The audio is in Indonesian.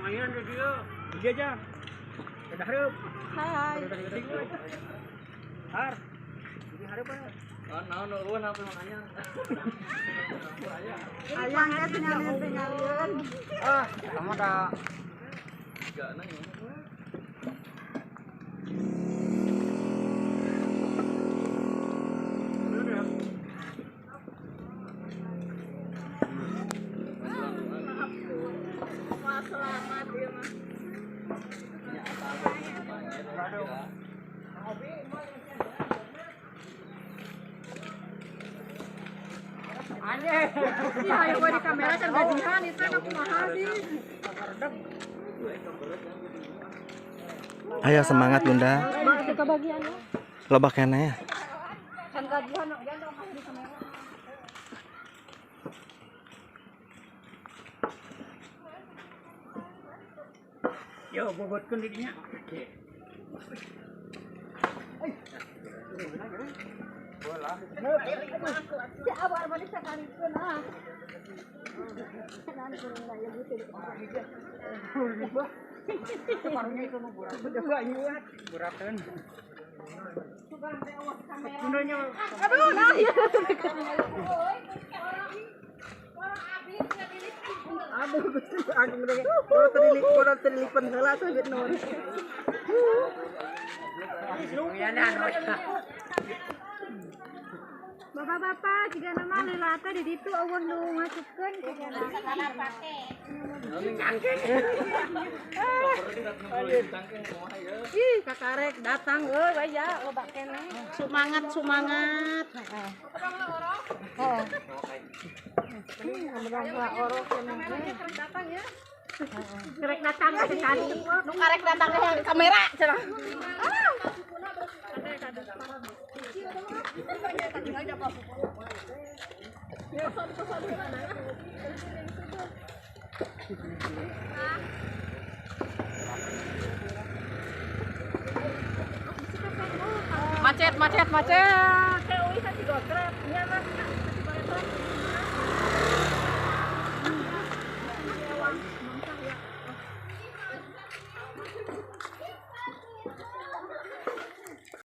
Ayan dia. Dia aja. Ada harap. Hai. Har. Ini harap apa? Nuhun apa namanya? Ayangnya tinggalin. Ah, kamu ada. Enggak nanya. Selamat ya mas. Aneh. Ya ayo di kamera kan gajian itu aku mahal sih. Ayo semangat Bunda. Itu kebagiannya. Loba kene ya. Kan gajian ya dong di kamera. Yo, bobotkeun di dinya. Bola. Si abang balik sekali kena. Nanti kurang ya gitu. Separuhnya itu mau burak. Enggak nyuat. Burakeun. Bundanya. Aduh, nah ya. Aduh, aku udah kalau terlipat heula sabit naon. Bapak-bapak, jika nama lilata di situ awan nu masukkan ke dalam. Ih, kakarek datang euy ya, loba keneh. Semangat. Heeh. Mudah-mudahan oro keneh. Datang ya. Karek datang sekali. Nu karek datang ke kamera cenah. Macet. Teuing kan si gogrep nya mah.